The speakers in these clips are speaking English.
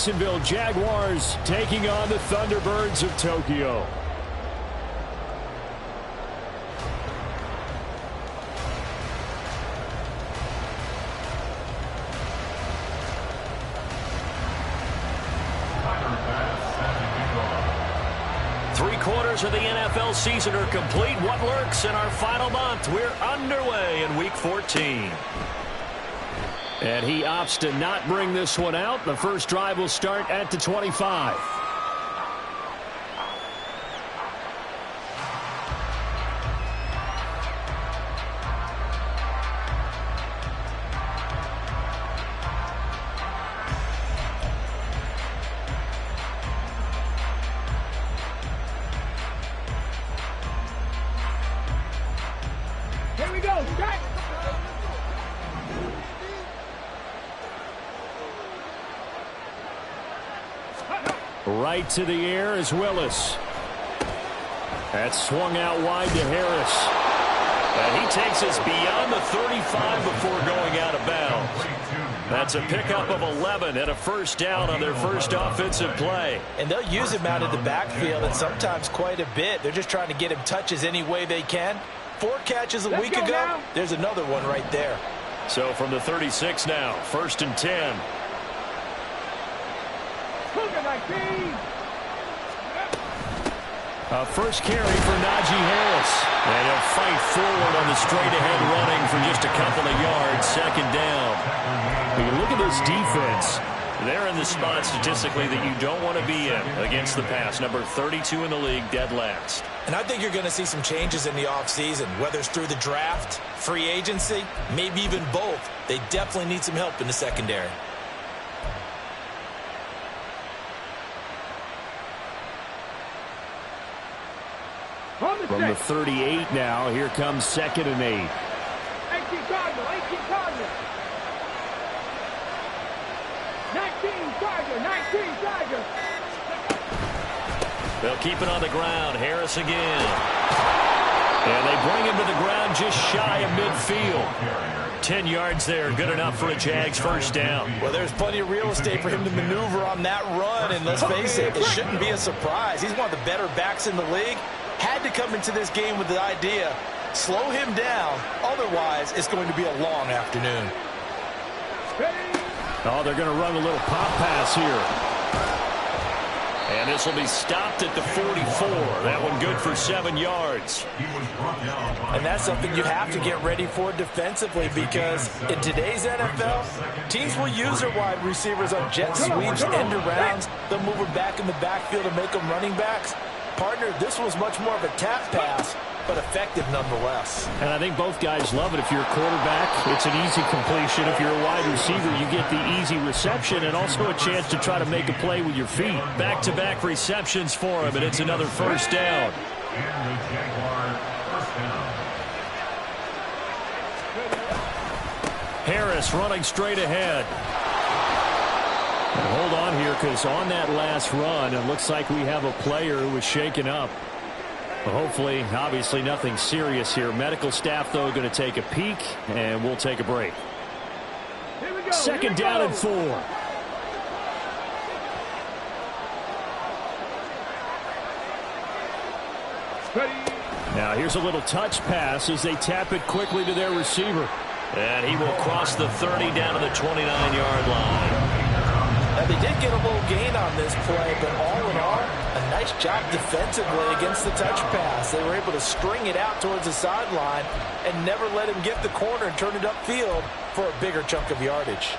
Jacksonville Jaguars taking on the Thunderbirds of Tokyo. Three-quarters of the NFL season are complete. What lurks in our final month? We're underway in Week 14. And he opts to not bring this one out. The first drive will start at the 25. Here we go, Jack! Right to the air is Willis. That's swung out wide to Harris. And he takes us beyond the 35 before going out of bounds. That's a pickup of 11 and a first down on their first offensive play. And they'll use him out of the backfield and sometimes quite a bit. They're just trying to get him touches any way they can. 4 catches a week ago. Now. There's another one right there. So from the 36 now, first and 10. A first carry for Najee Harris. And he'll fight forward on the straight-ahead running for just a couple of yards. Second down. When you look at this defense, they're in the spot statistically that you don't want to be in against the pass. Number 32 in the league, dead last. And I think you're going to see some changes in the offseason, whether it's through the draft, free agency, maybe even both. They definitely need some help in the secondary. From the 38 now, here comes 2nd and 8. 18 Cardinal, 19 Charger. They'll keep it on the ground. Harris again. And they bring him to the ground just shy of midfield. 10 yards there, good enough for a Jags first down. Well, there's plenty of real estate for him to maneuver on that run, and let's face it, it shouldn't be a surprise. He's one of the better backs in the league. Had to come into this game with the idea, slow him down, otherwise it's going to be a long afternoon. Oh, they're going to run a little pop pass here. And this will be stopped at the 44. That one good for 7 yards. And that's something you have to get ready for defensively, because in today's NFL, teams will use their wide receivers on jet sweeps, end arounds. They'll move them back in the backfield and make them running backs. Partner, this was much more of a tap pass, but effective nonetheless. And I think both guys love it. If you're a quarterback, it's an easy completion. If you're a wide receiver, you get the easy reception and also a chance to try to make a play with your feet. Back-to-back receptions for him, and it's another first down. Harris running straight ahead. And hold on here, because on that last run, it looks like we have a player who was shaken up. Well, hopefully, obviously nothing serious here. Medical staff, though, going to take a peek, and we'll take a break. Second down and 4. Now here's a little touch pass as they tap it quickly to their receiver. And he will cross the 30 down to the 29-yard line. Now, they did get a little gain on this play, but all in all, a nice job defensively against the touch pass. They were able to string it out towards the sideline and never let him get the corner and turn it upfield for a bigger chunk of yardage.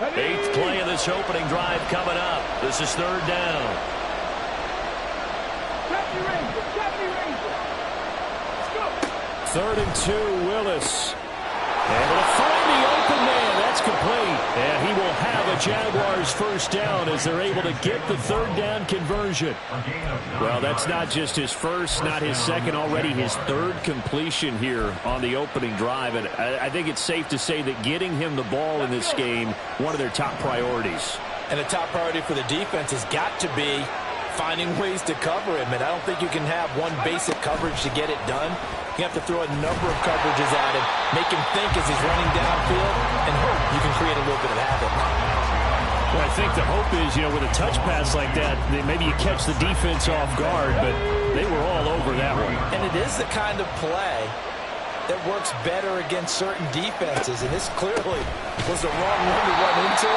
8th play of this opening drive coming up. This is 3rd down. 3rd and 2, Willis. Able to find the open man. That's complete. And he will have a Jaguars first down as they're able to get the 3rd down conversion. Well, that's not just his first, not his second, already his 3rd completion here on the opening drive. And I think it's safe to say that getting him the ball in this game, one of their top priorities. And a top priority for the defense has got to be finding ways to cover him. And I don't think you can have one basic coverage to get it done. You have to throw a number of coverages at him, make him think as he's running downfield, and hope you can little bit of havoc. Well, I think the hope is, with a touch pass like that, maybe you catch the defense off guard, but they were all over that one. And it is the kind of play that works better against certain defenses, and this clearly was the wrong one to run into.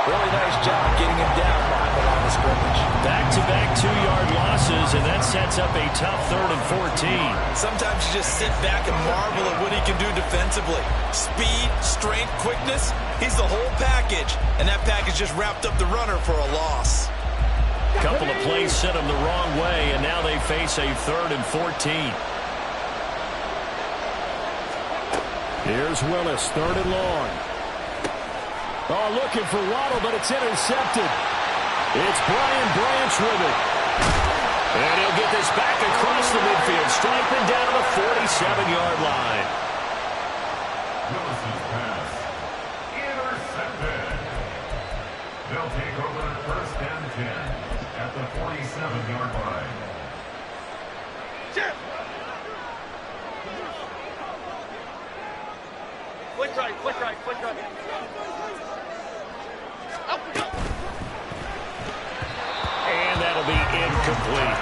Really nice job getting him down behind the line of scrimmage. Back-to-back 2-yard losses, and that sets up a tough 3rd and 14. Sometimes you just sit back and marvel at what he can do defensively. Speed, strength, quickness, he's the whole package, and that package just wrapped up the runner for a loss. Couple of plays sent him the wrong way, and now they face a 3rd and 14. Here's Willis, 3rd and long. Oh, looking for Waddle, but it's intercepted. It's Brian Branch with it. And he'll get this back across the midfield, striping down to the 47-yard line. Willis's pass intercepted. They'll take over 1st and 10 at the 47-yard line. Quick right, quick right, quick right. And that'll be incomplete.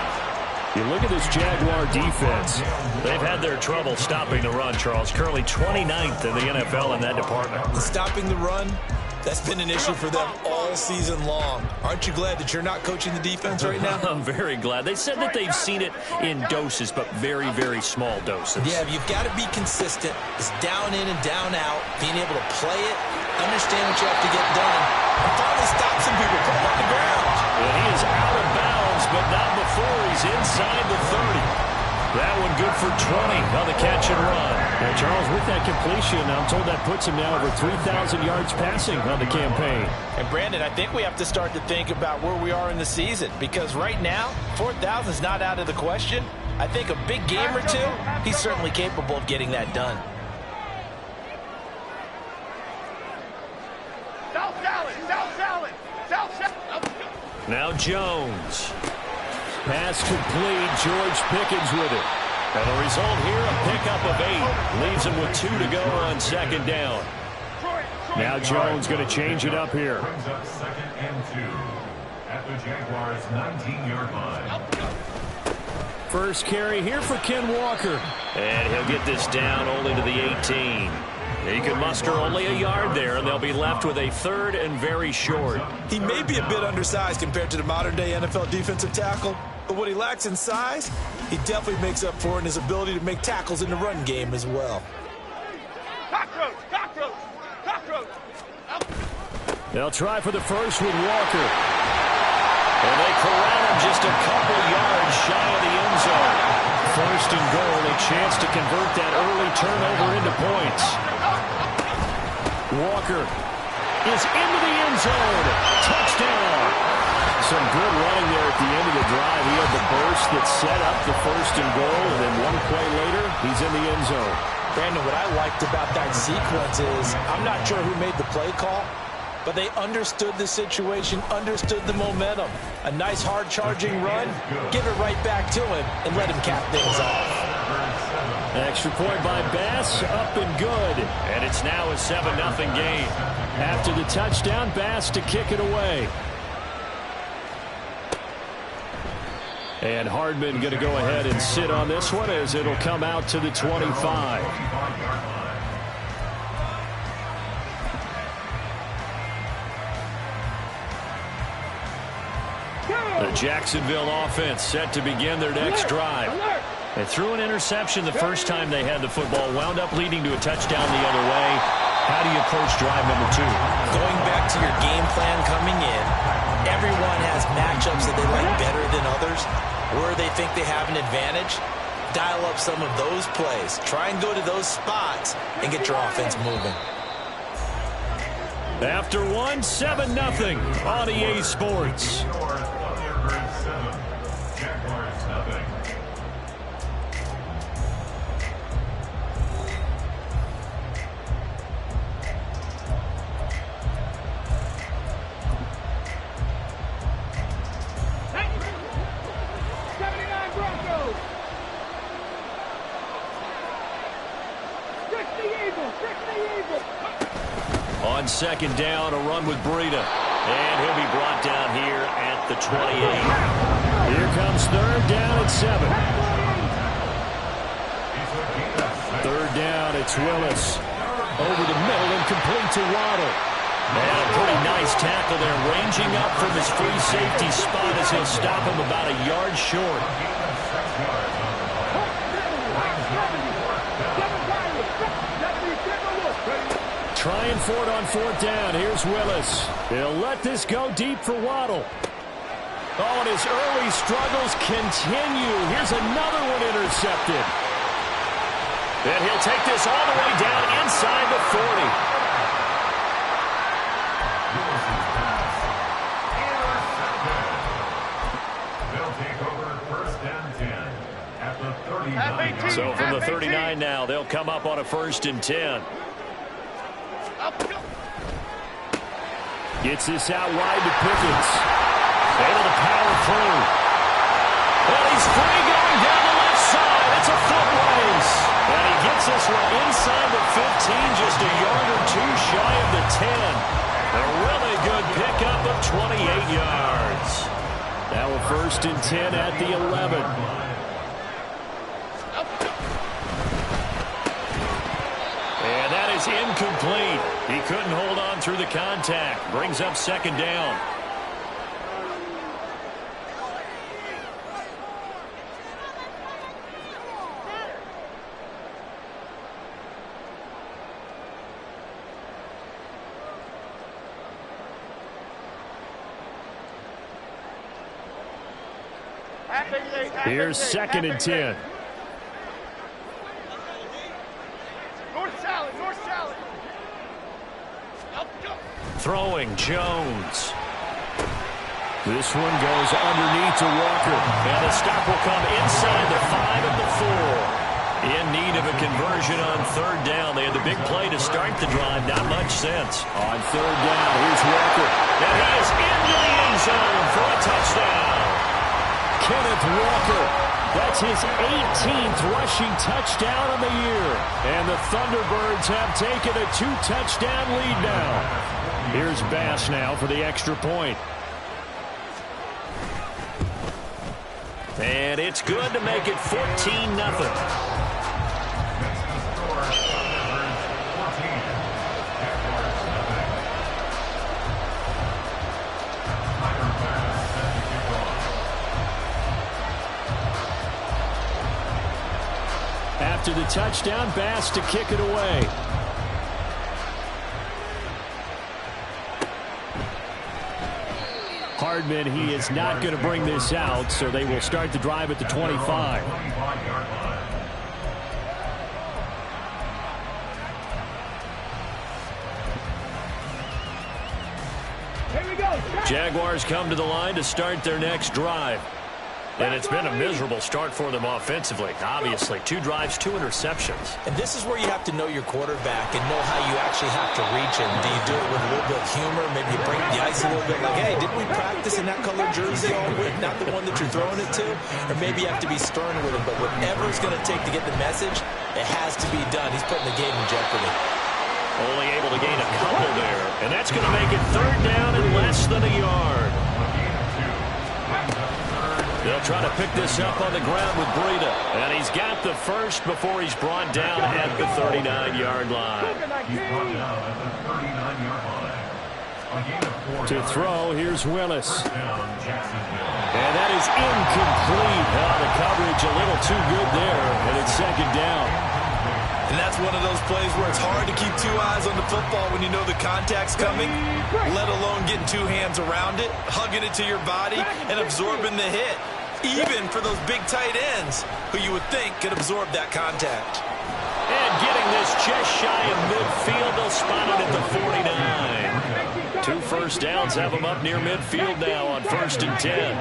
You look at this Jaguar defense. They've had their trouble stopping the run, Charles. Currently 29th in the NFL in that department. Stopping the run, that's been an issue for them all season long. Aren't you glad that you're not coaching the defense right now? I'm very glad. They said that they've seen it in doses, but very, very small doses. Yeah, you've got to be consistent. It's down in and down out, being able to play it, understand what you have to get done, and finally stop some people, put them on the ground. And he is out of bounds, but not before he's inside the 30. That one good for 20 on the catch and run. And Charles, with that completion, I'm told that puts him now over 3,000 yards passing on the campaign. And Brandon, I think we have to start to think about where we are in the season, because right now, 4,000 is not out of the question. I think a big game or two, he's certainly capable of getting that done. South salad, south salad, south salad. Now Jones. Pass complete. George Pickens with it. And the result here, a pickup of 8. Leaves him with 2 to go on 2nd down. Now Jones going to change it up here. Brings up 2nd and 2 at the Jaguars' 19-yard line. First carry here for Ken Walker. And he'll get this down only to the 18. He can muster only a yard there, and they'll be left with a 3rd and very short. He may be a bit undersized compared to the modern-day NFL defensive tackle, but what he lacks in size, he definitely makes up for in his ability to make tackles in the run game as well. Cockroach, cockroach, cockroach. They'll try for the first with Walker. And they corral him just a couple yards shy of the end zone. 1st and goal, a chance to convert that early turnover into points. Walker is into the end zone. Touchdown. Some good running there at the end of the drive. He had the burst that set up the 1st and goal, and then one play later, he's in the end zone. Brandon, what I liked about that sequence is, I'm not sure who made the play call, but they understood the situation, understood the momentum. A nice hard-charging run, give it right back to him, and let him cap things off. Extra point by Bass, up and good. And it's now a 7-0 game. After the touchdown, Bass to kick it away. And Hardman going to go ahead and sit on this one as it'll come out to the 25. The Jacksonville offense set to begin their next drive. They threw an interception the first time they had the football, wound up leading to a touchdown the other way. How do you approach drive number 2? Going back to your game plan coming in, everyone has matchups that they like better than others, where they think they have an advantage. Dial up some of those plays. Try and go to those spots and get your offense moving. After one, 7-0 on EA Sports. On on second down, a run with Breida. And he'll be brought down here at the 28. Here comes third down and 7. Third down, it's Willis. Over the middle and complete to Waddle. And a pretty nice tackle there, ranging up from his free safety spot as he'll stop him about a yard short. Trying for it on fourth down. Here's Willis. They'll let this go deep for Waddle. Oh, and his early struggles continue. Here's another one intercepted. And he'll take this all the way down inside the 40. They'll take over first and 10 at the 39. So from the 39 now, they'll come up on a first and 10. Gets this out wide to Pickens. Able to power through. And he's free going down the left side. It's a foot race. And he gets this one inside the 15, just a yard or two shy of the 10. A really good pickup of 28 yards. Now a first and 10 at the 11. And that is incomplete. He couldn't hold on through the contact. Brings up second down. Here's second and 10. North salad, north salad. Throwing Jones. This one goes underneath to Walker. And the stop will come inside the 5 at the 4. In need of a conversion on third down. They had the big play to start the drive. Not much sense. On third down, here's Walker. And he is into the end zone for a touchdown. Kenneth Walker. That's his 18th rushing touchdown of the year. And the Thunderbirds have taken a 2-touchdown lead now. Here's Bass now for the extra point. And it's good to make it 14-0. After the touchdown, Bass to kick it away. Hardman, he is not going to bring this out, so they will start the drive at the 25. Jaguars come to the line to start their next drive. And it's been a miserable start for them offensively. Obviously, 2 drives, 2 interceptions. And this is where you have to know your quarterback and know how you actually have to reach him. Do you do it with a little bit of humor? Maybe you break the ice a little bit like, hey, didn't we practice in that colored jersey all week? Not the one that you're throwing it to? Or maybe you have to be stern with him. But whatever it's going to take to get the message, it has to be done. He's putting the game in jeopardy. Only able to gain a couple there. And that's going to make it third down and less than a yard. They'll try to pick this up on the ground with Breida. And he's got the first before he's brought down at the 39-yard line. To throw, here's Willis. And that is incomplete. The coverage a little too good there, and it's second down. And that's one of those plays where it's hard to keep 2 eyes on the football when you know the contact's coming, let alone getting 2 hands around it, hugging it to your body, and absorbing the hit. Even for those big tight ends who you would think could absorb that contact. And getting this just shy of midfield, they'll spot it at the 49. 2 first downs have them up near midfield now on first and 10.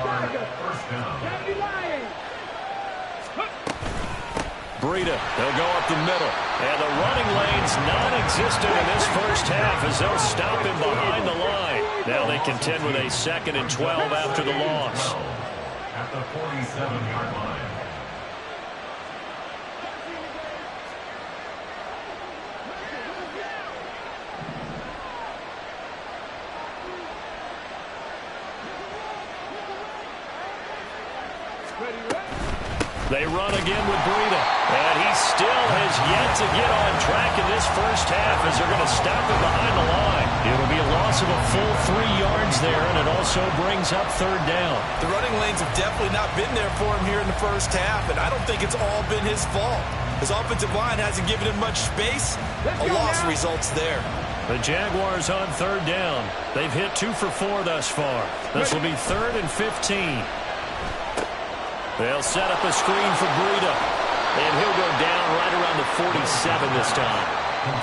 Breida, they'll go up the middle. And the running lane's non-existent in this first half as they'll stop him behind the line. Now they contend with a 2nd and 12 after the loss. At the 47-yard line. They run again with Breida. And he still has yet to get on track in this first half as they're going to stop him behind the line. It'll be a loss of a full 3 yards there, and it also brings up third down. The running lanes have definitely not been there for him here in the first half, and I don't think it's all been his fault. His offensive line hasn't given him much space. A loss results there. The Jaguars on third down. They've hit 2 for 4 thus far. This will be 3rd and 15. They'll set up a screen for Breida. And he'll go down right around the 47 this time.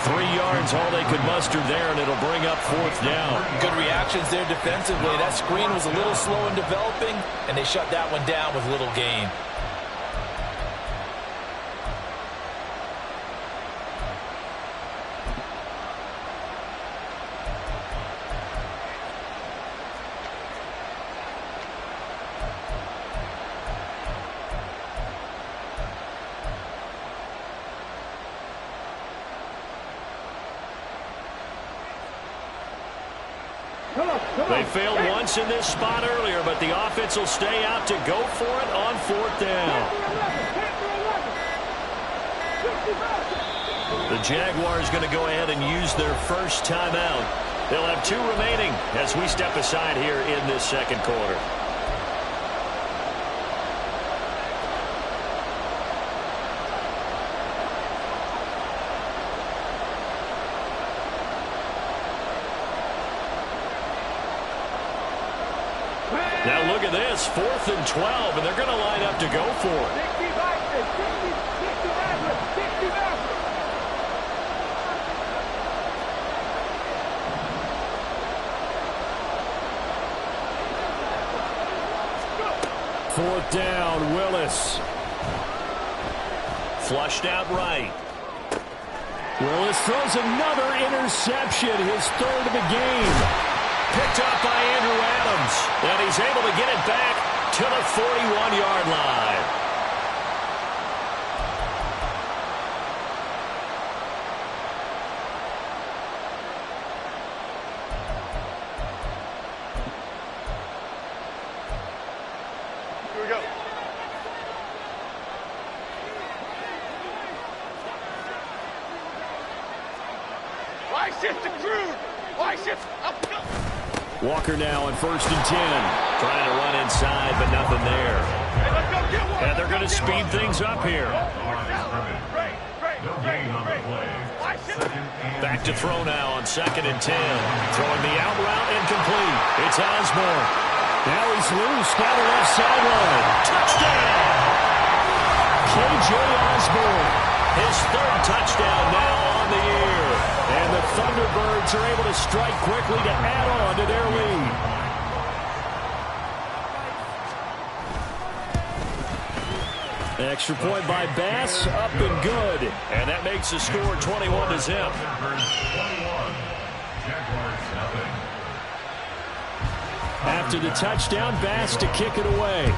3 yards, all they could muster there, and it'll bring up 4th down. Good reactions there defensively. That screen was a little slow in developing, and they shut that one down with little gain. They failed once in this spot earlier, but the offense will stay out to go for it on 4th down. The Jaguars going to go ahead and use their first timeout. They'll have 2 remaining as we step aside here in this second quarter. Now look at this, 4th and 12, and they're going to line up to go for it. Fourth down, Willis. Flushed out right. Willis throws another interception, his 3rd of the game. Picked up by Andrew Adams, and he's able to get it back to the 41-yard line. Here we go. Why shift the crude? Why shift up? Walker now on 1st and 10. Trying to run inside, but nothing there. Hey, let's go get one. And they're going to speed things up here. Back to throw now on 2nd and 10. Throwing the out route incomplete. It's Osborne. Now he's loose down the left sideline. Touchdown! K.J. Osborne. His 3rd touchdown now on the year. And the Thunderbirds are able to strike quickly to add on to their lead. Extra point by Bass, up and good. And that makes the score 21-0. After the touchdown, Bass to kick it away.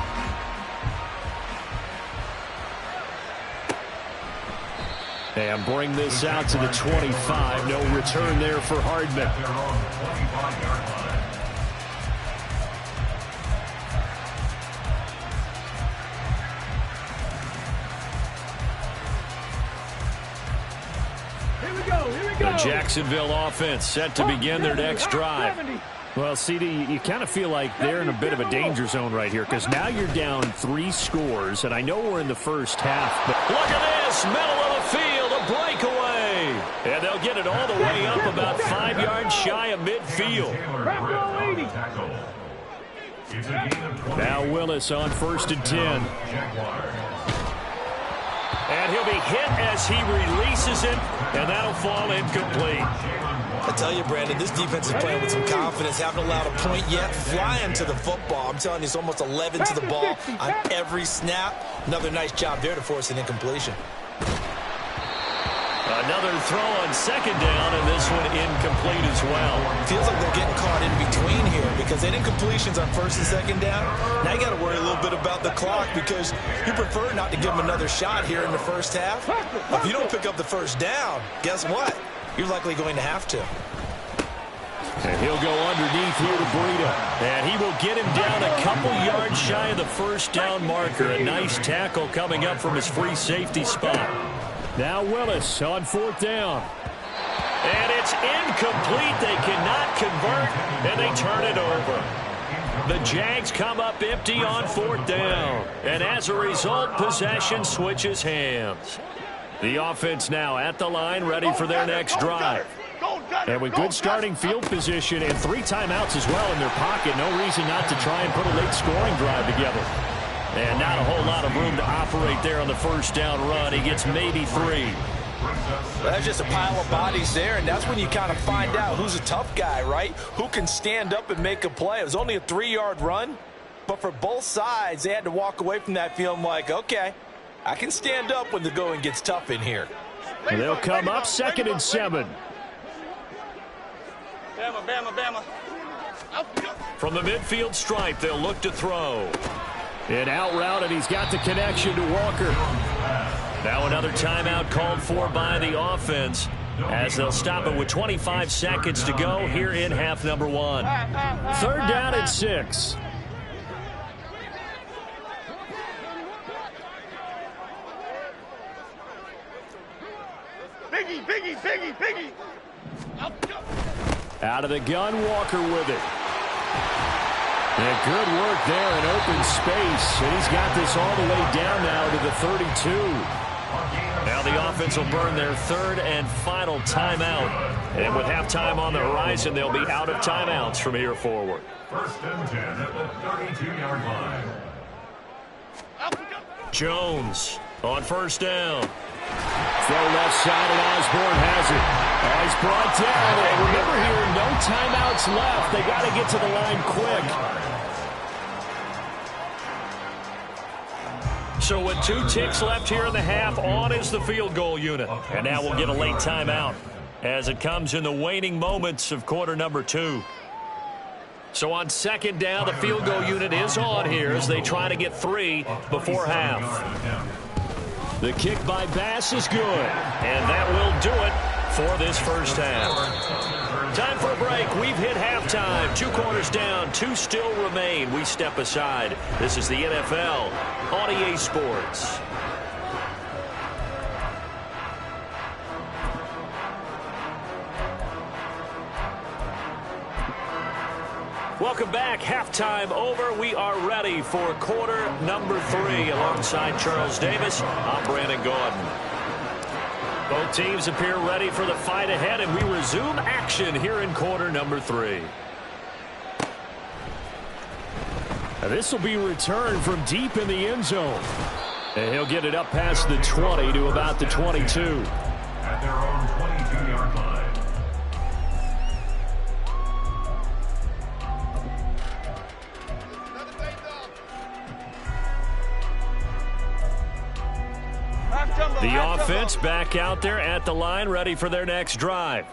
And bring this out to the 25. No return there for Hardman. The Jacksonville offense set to begin their next drive. Well, CD, you kind of feel like they're in a bit of a danger zone right here because now you're down 3 scores, and I know we're in the first half. But look at this, middle of the field, a breakaway. And they'll get it all the way up about 5 yards shy of midfield. Now Willis on 1st and 10. And he'll be hit as he releases it, and that'll fall incomplete. I tell you, Brandon, this defense is playing with some confidence. Haven't allowed a point yet. Flying to the football. I'm telling you, it's almost 11 to the ball on every snap. Another nice job there to force an incompletion. Another throw on 2nd down, and this one incomplete as well. Feels like they're getting caught in between here because they had incompletions on 1st and 2nd down. Now you got to worry a little bit about the clock because you prefer not to give them another shot here in the first half. If you don't pick up the 1st down, guess what? You're likely going to have to. And he'll go underneath underneath here to Breida. And he will get him down a couple yards shy of the first down marker. A nice tackle coming up from his free safety spot. Now Willis on 4th down. And it's incomplete. They cannot convert, and they turn it over. The Jags come up empty on 4th down. And as a result, possession switches hands. The offense now at the line, ready for their next drive. And with good starting field position and 3 timeouts as well in their pocket, no reason not to try and put a late scoring drive together. And not a whole lot of room to operate there on the first down run. He gets maybe 3. Well, that's just a pile of bodies there, and that's when you kind of find out who's a tough guy, right? Who can stand up and make a play. It was only a 3-yard run, but for both sides, they had to walk away from that feeling like, okay, I can stand up when the going gets tough in here. And they'll come up 2nd and 7. Bama. From the midfield stripe, they'll look to throw. And out route, and he's got the connection to Walker. Now another timeout called for by the offense as they'll stop it with 25 seconds to go here in half number 1. 3rd down and 6. Biggie. Out of the gun, Walker with it. And good work there in open space. And he's got this all the way down now to the 32. Now the offense will burn their 3rd and final timeout. And with halftime on the horizon, they'll be out of timeouts from here forward. 1st and 10 at the 32-yard line. Jones on 1st down. Throw left side, and Osborne has it. He's brought down. And remember here, no timeouts left. They got to get to the line quick. So with 2 ticks left here in the half, on is the field goal unit. And now we'll get a late timeout as it comes in the waning moments of quarter number 2. So on 2nd down, the field goal unit is on here as they try to get 3 before half. The kick by Bass is good. And that will do it for this first half. Time for a break. We've hit halftime. 2 quarters down, 2 still remain. We step aside. This is the NFL on EA Sports. Welcome back. Halftime over. We are ready for quarter number 3. Alongside Charles Davis, I'm Brandon Gordon. Both teams appear ready for the fight ahead, and we resume action here in quarter number 3. This will be returned from deep in the end zone. And he'll get it up past the 20 to about the 22. At their own 22-yard line. The offense back out there at the line, ready for their next drive.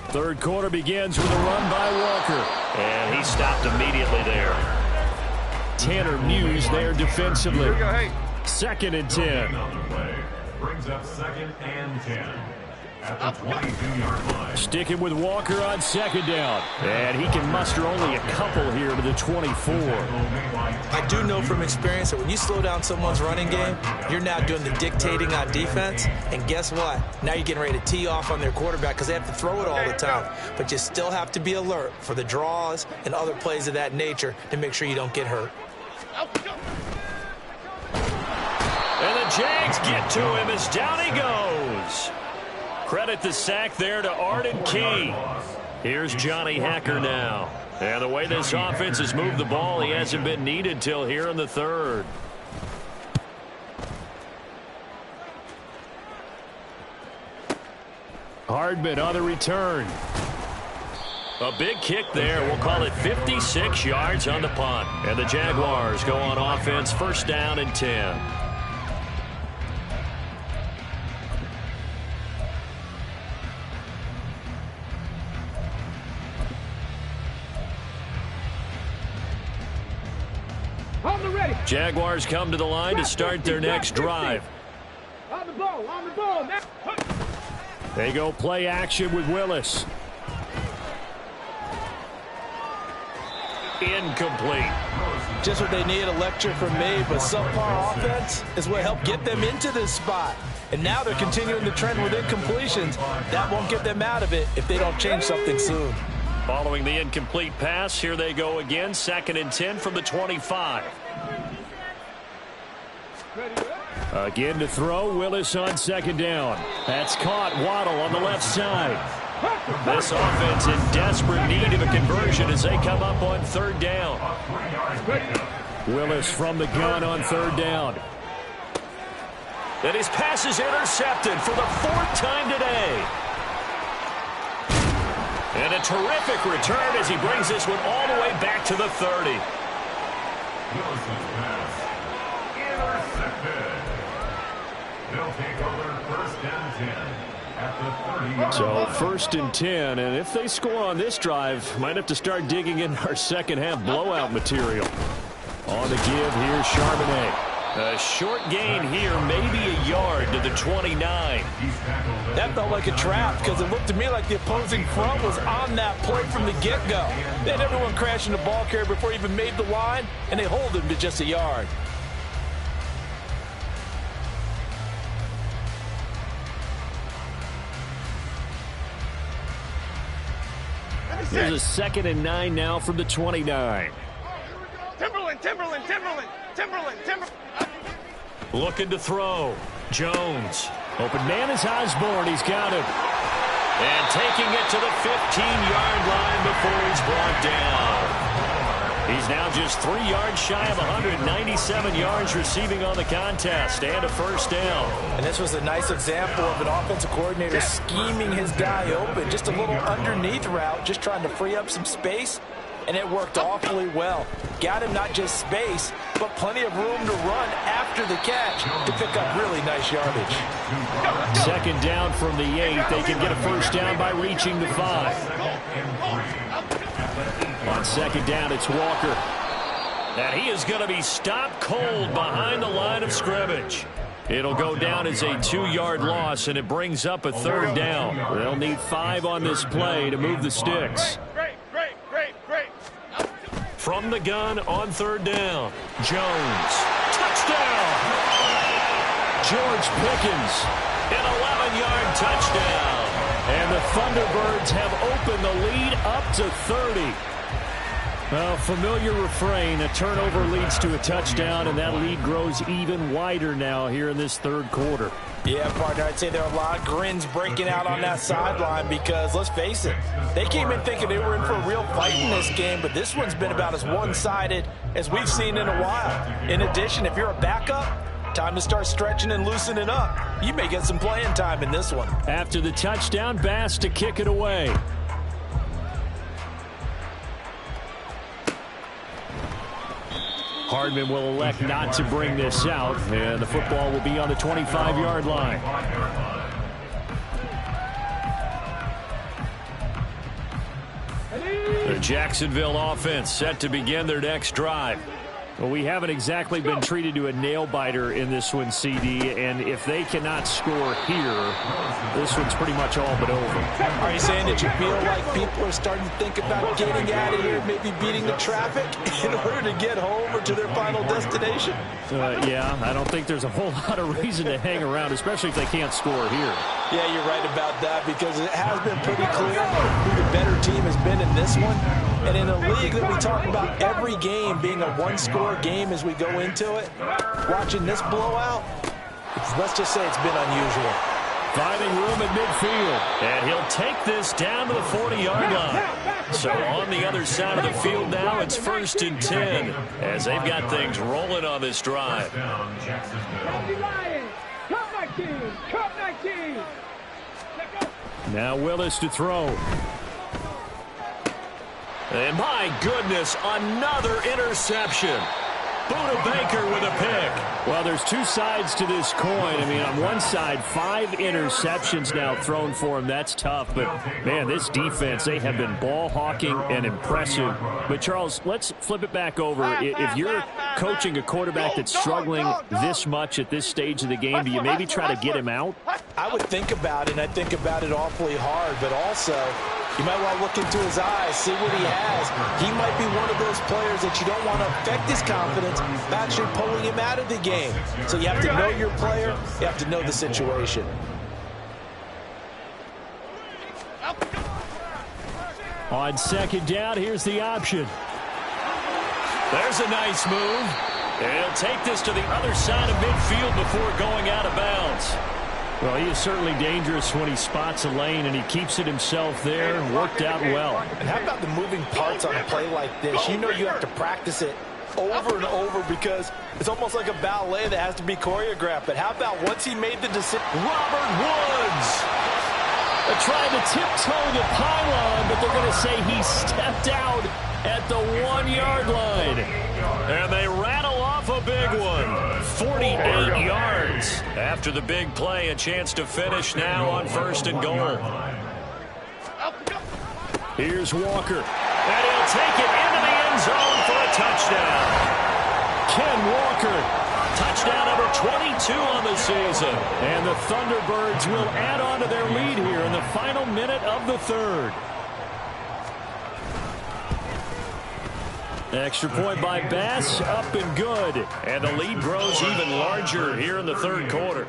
3rd quarter begins with a run by Walker. And he stopped immediately there. Tanner Muse there defensively. 2nd and 10. Brings up 2nd and 10. At the 22-yard line. Sticking with Walker on 2nd down. And he can muster only a couple here to the 24. I do know from experience that when you slow down someone's running game, you're now doing the dictating on defense. And guess what? Now you're getting ready to tee off on their quarterback because they have to throw it all the time. But you still have to be alert for the draws and other plays of that nature to make sure you don't get hurt. And the Jags get to him as down he goes. Credit the sack there to Arden Key. Here's Johnny Hacker now. And the way this offense has moved the ball, he hasn't been needed till here in the 3rd. Hardman on the return. A big kick there. We'll call it 56 yards on the punt. And the Jaguars go on offense, 1st down and 10. Jaguars come to the line to start their next drive. On the ball, man. They go play action with Willis. incomplete. Just what they need, a lecture from me, but subpar offense is what helped get them into this spot. And now they're continuing the trend with incompletions. That won't get them out of it if they don't change something soon. Following the incomplete pass, here they go again, 2nd and 10 from the 25. Again to throw, Willis on 2nd down. That's caught. Waddle on the left side. This offense in desperate need of a conversion as they come up on 3rd down. Willis from the gun on 3rd down. And his pass is intercepted for the 4th time today. And a terrific return as he brings this one all the way back to the 30. Willis's pass intercepted. They'll take over 1st and 10 at the 30. So 1st and 10, and if they score on this drive, might have to start digging in our second half blowout material. On the give, here's Charbonnet. A short gain here, maybe a yard to the 29. That felt like a trap because it looked to me like the opposing front was on that play from the get-go. They had everyone crashing the ball carrier before he even made the line, and they hold him to just a yard. There's a 2nd and 9 now from the 29. Timberland. Looking to throw. Jones. Open man is Osborne. He's got him. And taking it to the 15-yard line before he's brought down. He's now just 3 yards shy of 197 yards receiving on the contest and a 1st down. And this was a nice example of an offensive coordinator scheming his guy open. Just a little underneath route, just trying to free up some space. And it worked awfully well. Got him not just space, but plenty of room to run after the catch to pick up really nice yardage. 2nd down from the 8. They can get a 1st down by reaching the 5. On 2nd down, it's Walker. And he is going to be stopped cold behind the line of scrimmage. It'll go down as a 2-yard loss, and it brings up a 3rd down. They'll need 5 on this play to move the sticks. Great. From the gun on 3rd down. Jones. Touchdown! George Pickens. An 11-yard touchdown. And the Thunderbirds have opened the lead up to 30. Well, familiar refrain. A turnover leads to a touchdown, and that lead grows even wider now here in this 3rd quarter. Yeah, partner, I'd say there are a lot of grins breaking out on that sideline because, let's face it, they came in thinking they were in for a real fight in this game, but this one's been about as one-sided as we've seen in a while. In addition, if you're a backup, time to start stretching and loosening up. You may get some playing time in this one. After the touchdown, Bass to kick it away. Hardman will elect not to bring this out, and the football will be on the 25-yard line. The Jacksonville offense set to begin their next drive. Well, we haven't exactly been treated to a nail-biter in this one, CD, and if they cannot score here, this one's pretty much all but over. Are you saying that you feel like people are starting to think about getting out of here, maybe beating the traffic in order to get home or to their final destination? Yeah, I don't think there's a whole lot of reason to hang around, especially if they can't score here. Yeah, you're right about that because it has been pretty clear who the better team has been in this one. And in a league that we talk about every game being a one-score game as we go into it, watching this blowout, let's just say it's been unusual. Finding room at midfield. And he'll take this down to the 40-yard line. So on the other side of the field now, it's 1st and 10 as they've got things rolling on this drive. Now Willis to throw. And my goodness, another interception. Buda Baker with a pick. Well, there's two sides to this coin. I mean, on one side, 5 interceptions now thrown for him. That's tough. But, man, this defense, they have been ball hawking and impressive. But, Charles, let's flip it back over. If you're coaching a quarterback that's struggling this much at this stage of the game, do you maybe try to get him out? I would think about it, and I think about it awfully hard. But also, You might want to look into his eyes, see what he has. He might be one of those players that you don't want to affect his confidence by actually pulling him out of the game. So you have to know your player. You have to know the situation. On second down, here's the option. There's a nice move. And he'll take this to the other side of midfield before going out of bounds. Well, he is certainly dangerous when he spots a lane, and he keeps it himself there. Worked out well. And how about the moving parts on a play like this? You know you have to practice it over and over because it's almost like a ballet that has to be choreographed. But how about once he made the decision? Robert Woods. They're trying to tiptoe the pylon, but they're going to say he stepped out at the 1-yard line. And they rattle off a big one. 48 yards. After the big play, a chance to finish now on 1st and goal. Here's Walker. And he'll take it into the end zone for a touchdown. Ken Walker. Touchdown number 22 on the season. And the Thunderbirds will add on to their lead here in the final minute of the third. Extra point by Bass, up and good. And the lead grows even larger here in the third quarter.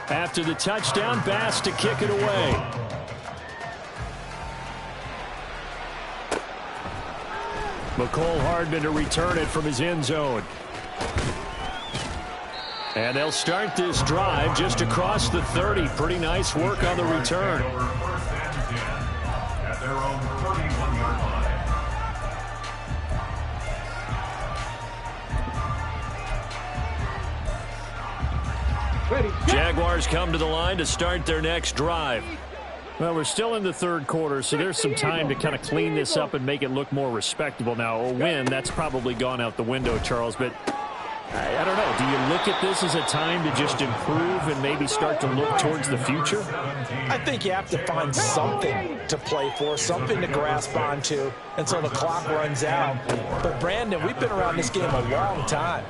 After the touchdown, Bass to kick it away. McCole Hardman to return it from his end zone. And they'll start this drive just across the 30. Pretty nice work on the return. At their own 31-yard line. Jaguars come to the line to start their next drive. Well, we're still in the third quarter, so there's some time to kind of clean this up and make it look more respectable. Now, a win, that's probably gone out the window, Charles, but I don't know. Do you look at this as a time to just improve and maybe start to look towards the future? I think you have to find something to play for, something to grasp onto until the clock runs out. But, Brandon, we've been around this game a long time.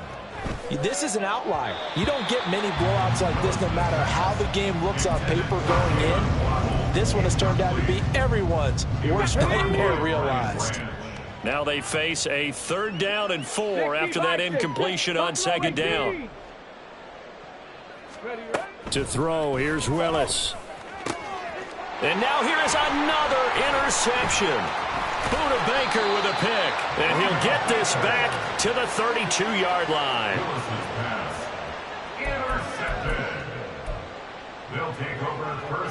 This is an outlier. You don't get many blowouts like this no matter how the game looks on paper going in. This one has turned out to be everyone's worst nightmare realized. Now they face a 3rd down and 4 after that incompletion on 2nd down. To throw, here's Willis. And now here is another interception. Buda Baker with a pick. And he'll get this back to the 32-yard line.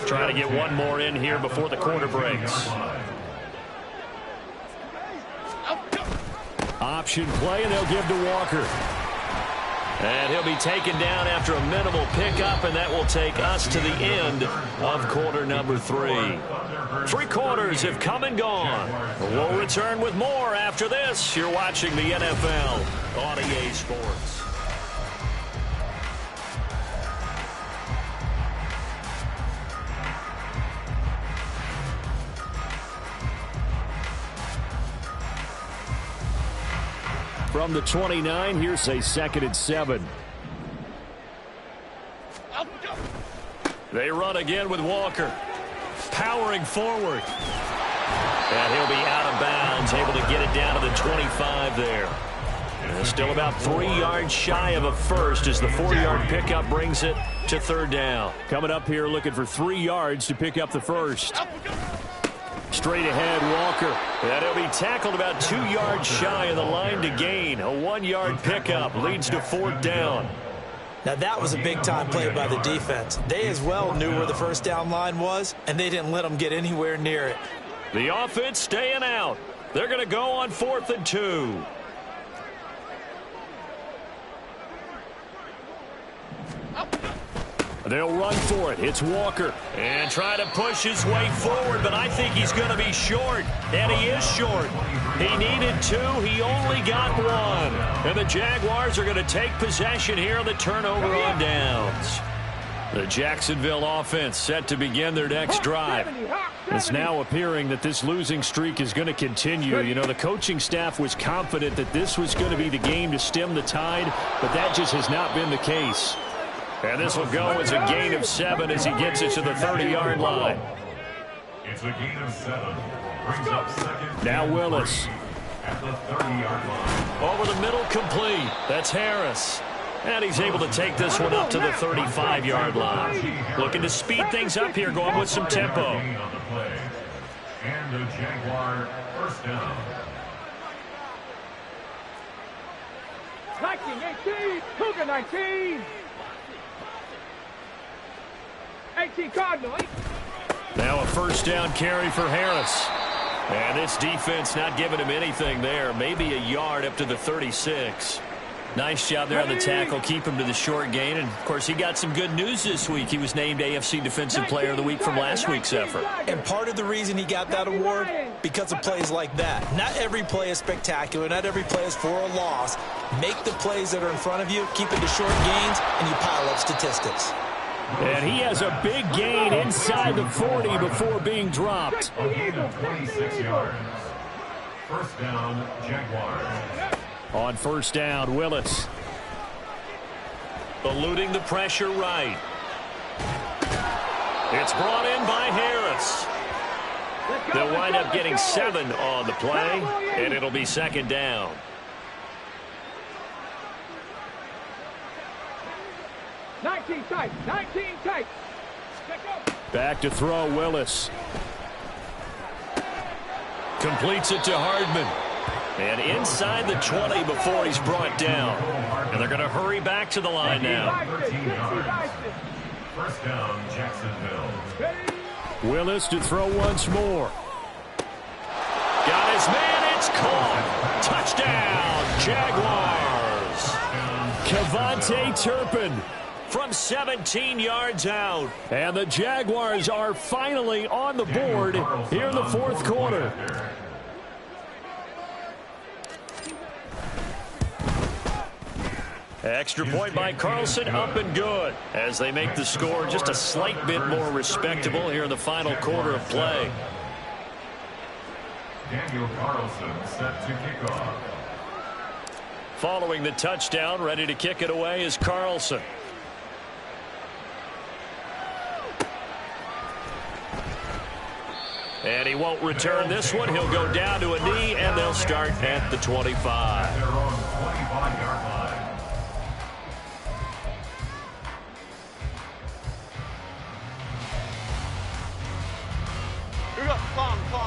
Trying to get one more in here before the quarter breaks. Option play, and they'll give to Walker. And he'll be taken down after a minimal pickup, and that will take us to the end of quarter number 3. 3 quarters have come and gone. We'll return with more after this. You're watching the NFL on EA Sports. From the 29, here's a 2nd and 7. They run again with Walker. Powering forward. And he'll be out of bounds, able to get it down to the 25 there. And still about 3 yards shy of a first as the 4-yard pickup brings it to 3rd down. Coming up here looking for 3 yards to pick up the first. Straight ahead, Walker. And he'll be tackled about 2 yards shy of the line to gain. A 1-yard pickup leads to 4th down. Now that was a big-time play by the defense. They as well knew where the first down line was, and they didn't let them get anywhere near it. The offense staying out. They're going to go on 4th and 2. They'll run for it. It's Walker. And try to push his way forward, but I think he's going to be short. And he is short. He needed 2. He only got 1. And the Jaguars are going to take possession here on the turnover on downs. The Jacksonville offense set to begin their next drive. It's now appearing that this losing streak is going to continue. You know, the coaching staff was confident that this was going to be the game to stem the tide, but that just has not been the case. And this will go as a gain of 7 as he gets it to the 30-yard line. It's a gain of 7. Brings up second. Now Willis. At the 30-yard line. Over the middle, complete. That's Harris. And he's able to take this one up to the 35-yard line. Looking to speed things up here, going with some tempo. On the play. And a Jaguar first down. 19, 18, Cougar 19. 18 Cardinal. Now a first down carry for Harris. And this defense not giving him anything there. Maybe a yard up to the 36. Nice job there on the tackle. Keep him to the short gain. And, of course, he got some good news this week. He was named AFC Defensive Player of the Week from last week's effort. And part of the reason he got that award, because of plays like that. Not every play is spectacular. Not every play is for a loss. Make the plays that are in front of you, keep it to short gains, and you pile up statistics. And he has a big gain inside the 40 before being dropped. A gain of 26 yards. First down, Jaguars. On first down, Willis. Eluding the pressure right. It's brought in by Harris. They'll wind up getting 7 on the play, and it'll be second down. Nineteen tight. Back to throw, Willis. Completes it to Hardman. And inside the 20 before he's brought down. And they're going to hurry back to the line now. 13 yards. First down, Jacksonville. Willis to throw once more. Got his man. It's caught. Touchdown, Jaguars. Cavante Turpin. From 17 yards out. And the Jaguars are finally on the board here in the fourth quarter. Extra point by Carlson, up and good. As they make the score just a slight bit more respectable here in the final quarter of play. Daniel Carlson set to kick off. Following the touchdown, ready to kick it away is Carlson. And he won't return this one. He'll go down to a knee, and they'll start at the 25. Their own 25-yard line.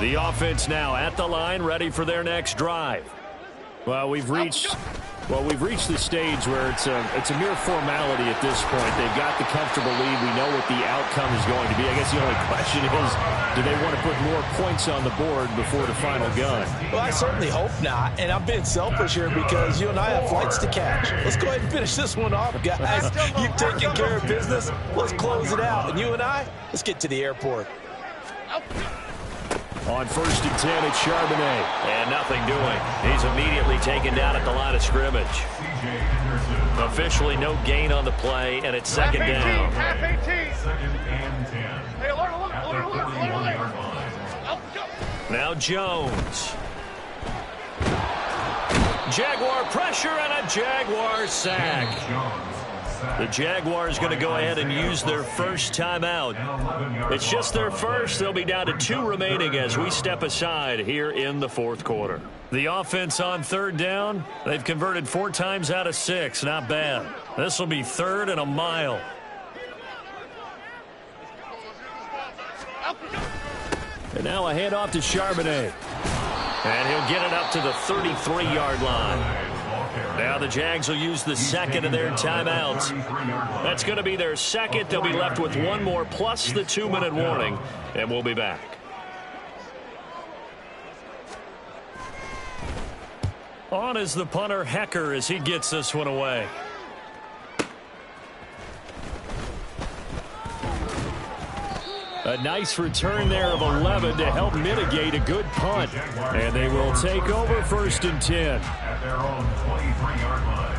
The offense now at the line, ready for their next drive. Well, we've reached the stage where it's a mere formality at this point. They've got the comfortable lead. We know what the outcome is going to be. I guess the only question is, do they want to put more points on the board before the final gun? Well, I certainly hope not. And I'm being selfish here because you and I have flights to catch. Let's go ahead and finish this one off, guys. You've taken care of business. Let's close it out. And you and I, let's get to the airport. On first and 10, it's Charbonnet. And nothing doing. He's immediately taken down at the line of scrimmage. Officially no gain on the play, and it's second down. Half 18. Second and 10. Hey, alert. Now Jones. Jaguar pressure and a Jaguar sack. The Jaguars going to go ahead and use their first timeout. It's just their first. They'll be down to 2 remaining as we step aside here in the fourth quarter. The offense on third down, they've converted 4 times out of 6. Not bad. This will be third and a mile. And now a handoff to Charbonnet. And he'll get it up to the 33-yard line. Now the Jags will use the second of their timeouts. That's going to be their second. They'll be left with 1 more plus the 2-minute warning, and we'll be back. On is the punter, Hecker, as he gets this one away. A nice return there of 11 to help mitigate a good punt. And they will take over first and 10. At their own 23-yard line.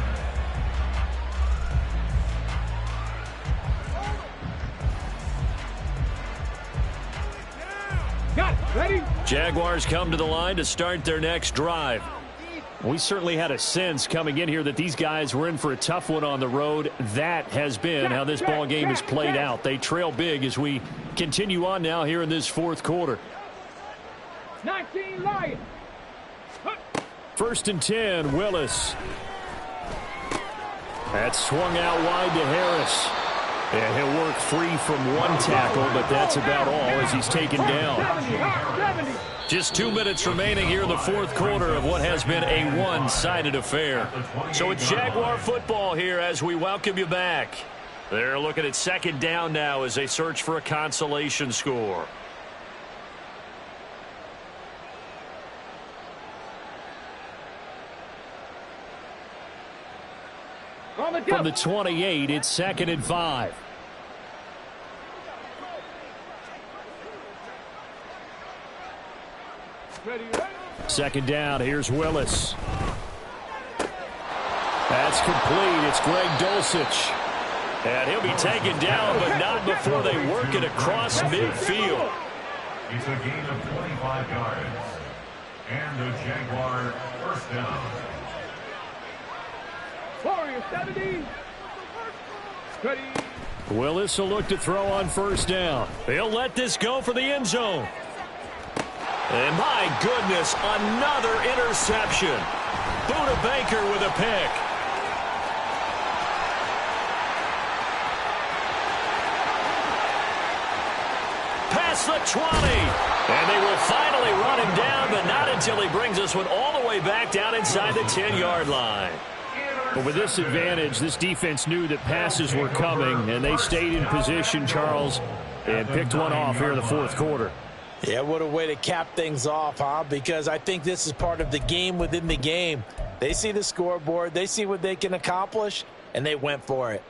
Got it. Ready? Jaguars come to the line to start their next drive. We certainly had a sense coming in here that these guys were in for a tough one on the road. That has been how this ball game has played out. They trail big as we continue on now here in this fourth quarter. 19 Lions. First and 10, Willis. That's swung out wide to Harris. And he'll work free from one tackle, but that's about all as he's taken down. Just 2 minutes remaining here in the fourth quarter of what has been a one-sided affair. So it's Jaguar football here as we welcome you back. They're looking at second down now as they search for a consolation score. From the 28, it's 2nd and 5. Second down, here's Willis. That's complete. It's Greg Dulcich. And he'll be taken down, but not before they work it across midfield. It's a gain of 25 yards. And the Jaguar first down. Warrior 70. Ready. Willis will look to throw on first down. He'll let this go for the end zone. And my goodness, another interception. Buda Baker with a pick. Past the 20. And they will finally run him down, but not until he brings us one all the way back down inside the 10-yard line. But with this advantage, this defense knew that passes were coming, and they stayed in position, Charles, and picked one off here in the fourth quarter. Yeah, what a way to cap things off, huh? Because I think this is part of the game within the game. They see the scoreboard, they see what they can accomplish, and they went for it.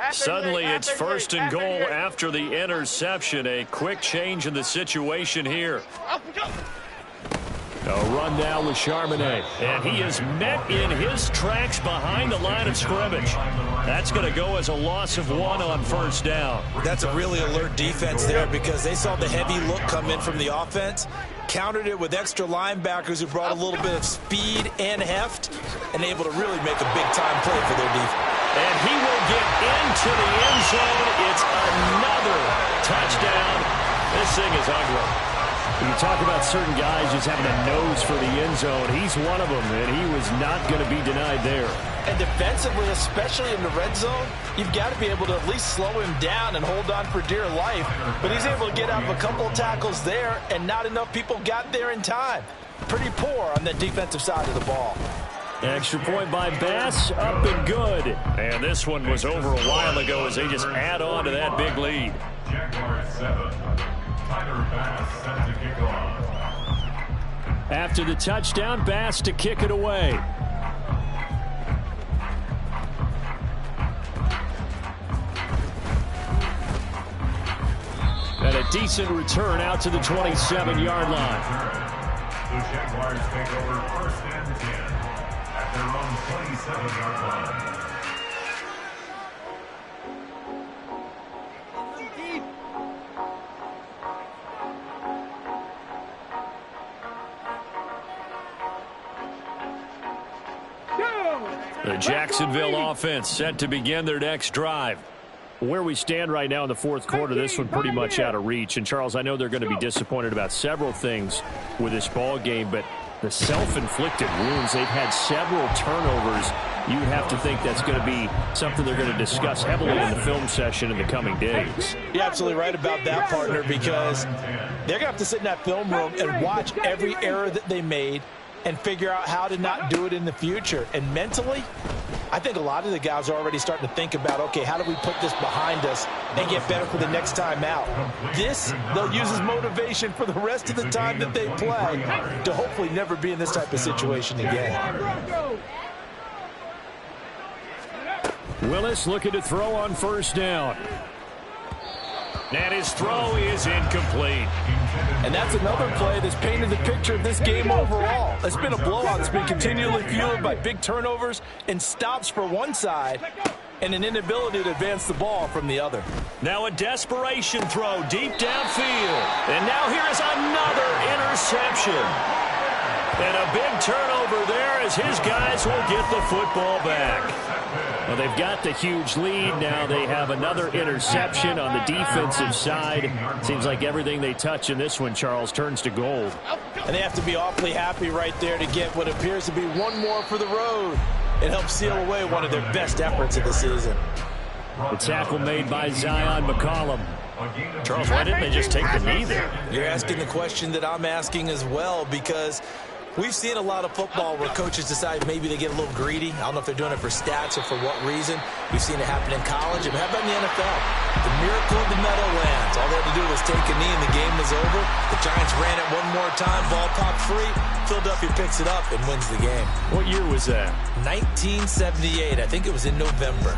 Suddenly it's first and goal after the interception. A quick change in the situation here. A run down with Charbonnet. And he is met in his tracks behind the line of scrimmage. That's going to go as a loss of 1 on first down. That's a really alert defense there because they saw the heavy look come in from the offense, countered it with extra linebackers who brought a little bit of speed and heft, and able to really make a big-time play for their defense. And he will get into the end zone. It's another touchdown. This thing is ugly. When you talk about certain guys just having a nose for the end zone, he's one of them, and he was not going to be denied there. And defensively, especially in the red zone, you've got to be able to at least slow him down and hold on for dear life. But he's able to get out of a couple of tackles there, and not enough people got there in time. Pretty poor on the defensive side of the ball. Extra point by Bass, up and good. And this one was over a while ago as they just add on to that big lead. Jaguars 7. Tyler Bass set to kick off. After the touchdown, Bass to kick it away. And a decent return out to the 27-yard line. The Jaguars take over first and 10 at their own 27-yard line. The Jacksonville offense set to begin their next drive. Where we stand right now in the fourth quarter, this one pretty much out of reach. And, Charles, I know they're going to be disappointed about several things with this ball game, but the self-inflicted wounds, they've had several turnovers. You would have to think that's going to be something they're going to discuss heavily in the film session in the coming days. You're absolutely right about that, partner, because they're going to have to sit in that film room and watch every error that they made and figure out how to not do it in the future. And mentally, I think a lot of the guys are already starting to think about, okay, how do we put this behind us and get better for the next time out? This, they'll use as motivation for the rest of the time that they play to hopefully never be in this type of situation again. Willis looking to throw on first down. And his throw is incomplete. And that's another play that's painted the picture of this game overall. It's been a blowout. It's been continually fueled by big turnovers and stops for one side and an inability to advance the ball from the other. Now a desperation throw deep downfield. And now here is another interception. And a big turnover there as his guys will get the football back. Well, they've got the huge lead. Now they have another interception on the defensive side. Seems like everything they touch in this one, Charles, turns to gold. And they have to be awfully happy right there to get what appears to be one more for the road. It helps seal away one of their best efforts of the season. The tackle made by Zion McCollum. Charles, why didn't they just take the knee there? You're asking the question that I'm asking as well, because we've seen a lot of football where coaches decide maybe they get a little greedy. I don't know if they're doing it for stats or for what reason. We've seen it happen in college. And how about in the NFL? The miracle of the Meadowlands. All they had to do was take a knee and the game was over. The Giants ran it one more time. Ball popped free. Philadelphia picks it up and wins the game. What year was that? 1978. I think it was in November.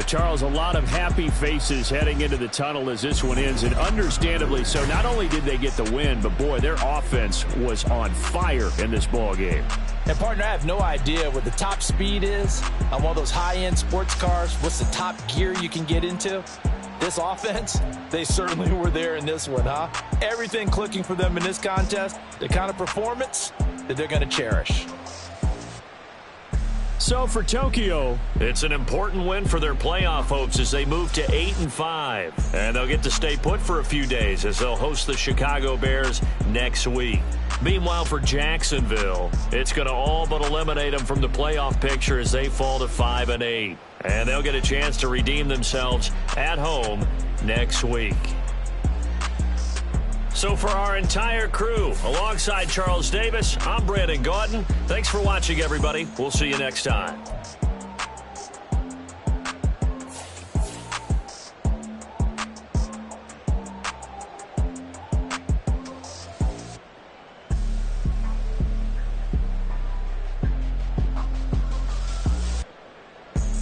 Charles, a lot of happy faces heading into the tunnel as this one ends, and understandably so. Not only did they get the win, but, boy, their offense was on fire in this ball game. And, partner, I have no idea what the top speed is on one of those high-end sports cars. What's the top gear you can get into? This offense, they certainly were there in this one, huh? Everything clicking for them in this contest, the kind of performance that they're going to cherish. So for Tokyo, it's an important win for their playoff hopes as they move to 8-5. And they'll get to stay put for a few days as they'll host the Chicago Bears next week. Meanwhile, for Jacksonville, it's going to all but eliminate them from the playoff picture as they fall to 5-8. And they'll get a chance to redeem themselves at home next week. So for our entire crew, alongside Charles Davis, I'm Brandon Gaudin. Thanks for watching, everybody. We'll see you next time.